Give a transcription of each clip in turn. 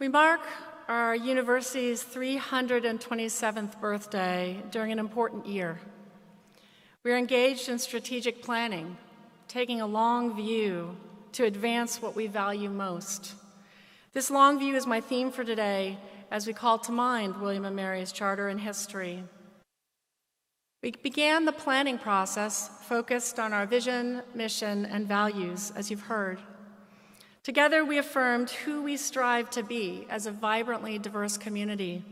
We mark our university's 327th birthday during an important year. We are engaged in strategic planning, taking a long view to advance what we value most. This long view is my theme for today as we call to mind William & Mary's charter and history. We began the planning process focused on our vision, mission, and values, as you've heard. Together, we affirmed who we strive to be as a vibrantly diverse community.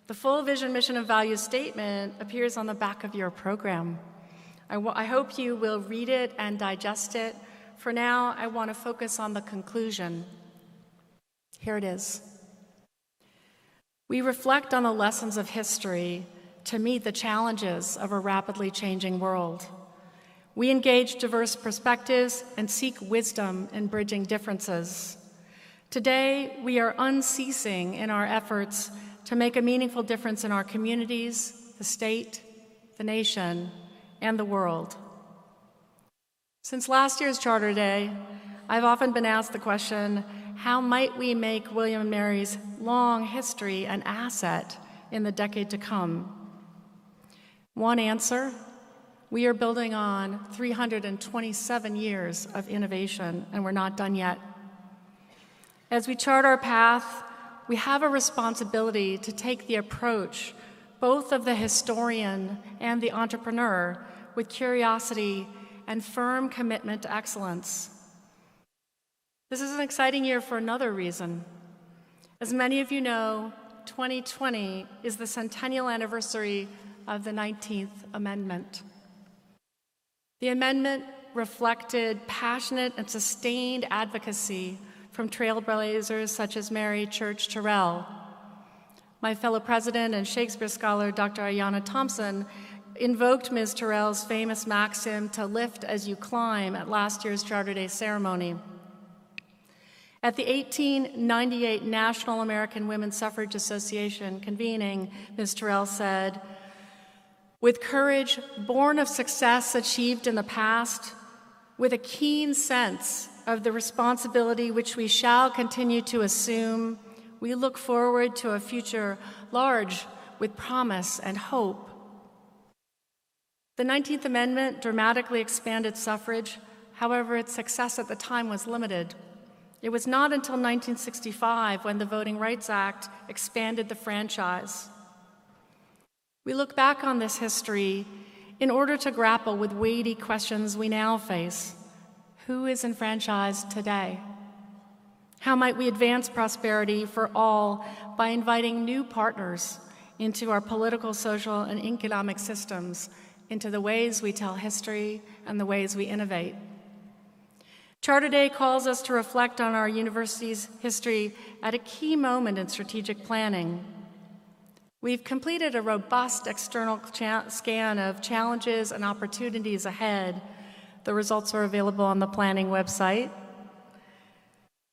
The full vision, mission, and values statement appears on the back of your program. I hope you will read it and digest it. For now, I want to focus on the conclusion. Here it is. We reflect on the lessons of history to meet the challenges of a rapidly changing world. We engage diverse perspectives and seek wisdom in bridging differences. Today, we are unceasing in our efforts to make a meaningful difference in our communities, the state, the nation, and the world. Since last year's Charter Day, I've often been asked the question, how might we make William & Mary's long history an asset in the decade to come? One answer: we are building on 327 years of innovation, and we're not done yet. As we chart our path, we have a responsibility to take the approach, both of the historian and the entrepreneur, with curiosity and firm commitment to excellence. This is an exciting year for another reason. As many of you know, 2020 is the centennial anniversary of the 19th Amendment. The amendment reflected passionate and sustained advocacy from trailblazers such as Mary Church Terrell. My fellow president and Shakespeare scholar, Dr. Ayanna Thompson, invoked Ms. Terrell's famous maxim, "to lift as you climb," at last year's Charter Day ceremony. At the 1898 National American Women's Suffrage Association convening, Ms. Terrell said, "With courage born of success achieved in the past, with a keen sense of the responsibility which we shall continue to assume, we look forward to a future large with promise and hope." The 19th Amendment dramatically expanded suffrage. However, its success at the time was limited. It was not until 1965 when the Voting Rights Act expanded the franchise. We look back on this history in order to grapple with weighty questions we now face. Who is enfranchised today? How might we advance prosperity for all by inviting new partners into our political, social, and economic systems, into the ways we tell history and the ways we innovate? Charter Day calls us to reflect on our university's history at a key moment in strategic planning. We've completed a robust external scan of challenges and opportunities ahead. The results are available on the planning website.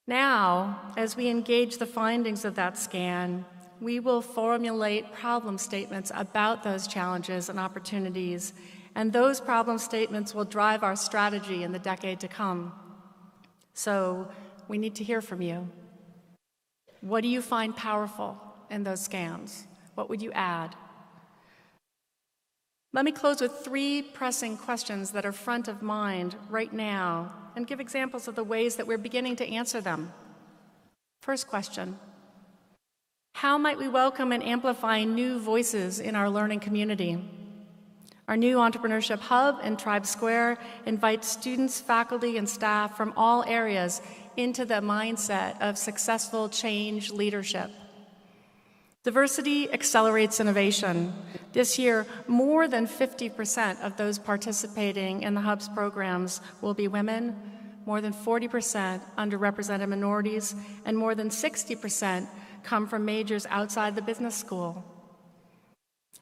Now, as we engage the findings of that scan, we will formulate problem statements about those challenges and opportunities, and those problem statements will drive our strategy in the decade to come. So, we need to hear from you. What do you find powerful in those scans? What would you add? Let me close with 3 pressing questions that are front of mind right now and give examples of the ways that we're beginning to answer them. First question: how might we welcome and amplify new voices in our learning community? Our new Entrepreneurship Hub in Tribe Square invites students, faculty, and staff from all areas into the mindset of successful change leadership. Diversity accelerates innovation. This year, more than 50% of those participating in the Hub's programs will be women, more than 40% underrepresented minorities, and more than 60% come from majors outside the business school.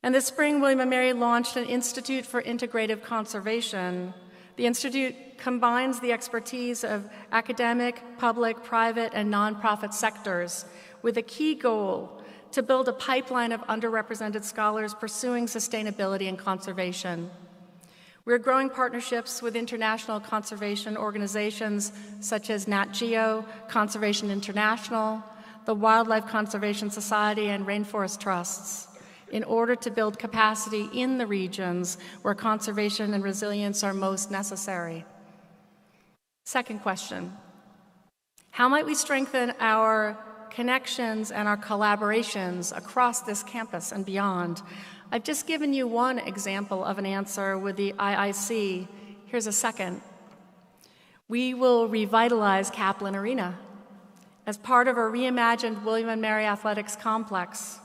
And this spring, William & Mary launched an Institute for Integrative Conservation. The Institute combines the expertise of academic, public, private, and nonprofit sectors with a key goal to build a pipeline of underrepresented scholars pursuing sustainability and conservation. We're growing partnerships with international conservation organizations such as Nat Geo, Conservation International, the Wildlife Conservation Society, and rainforest trusts in order to build capacity in the regions where conservation and resilience are most necessary. Second question, how might we strengthen our connections and our collaborations across this campus and beyond? I've just given you one example of an answer with the IIC. Here's a second. We will revitalize Kaplan Arena as part of a reimagined William & Mary Athletics Complex.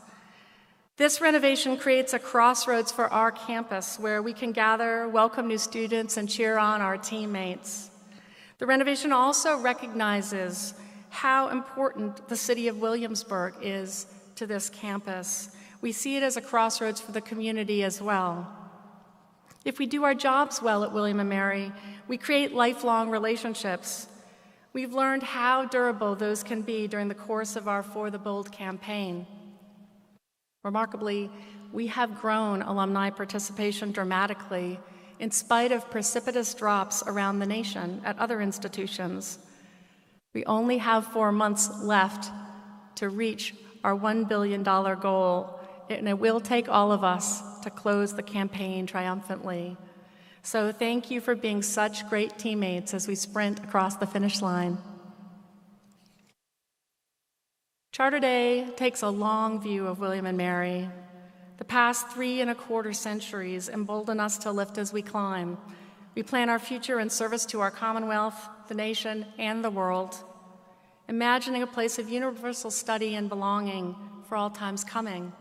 This renovation creates a crossroads for our campus where we can gather, welcome new students, and cheer on our teammates. The renovation also recognizes how important the city of Williamsburg is to this campus. We see it as a crossroads for the community as well. If we do our jobs well at William & Mary, we create lifelong relationships. We've learned how durable those can be during the course of our For the Bold campaign. Remarkably, we have grown alumni participation dramatically in spite of precipitous drops around the nation at other institutions. We only have 4 months left to reach our $1 billion goal, and it will take all of us to close the campaign triumphantly. So thank you for being such great teammates as we sprint across the finish line. Charter Day takes a long view of William & Mary. The past 3¼ centuries embolden us to lift as we climb. We plan our future in service to our Commonwealth, the nation, and the world, imagining a place of universal study and belonging for all times coming.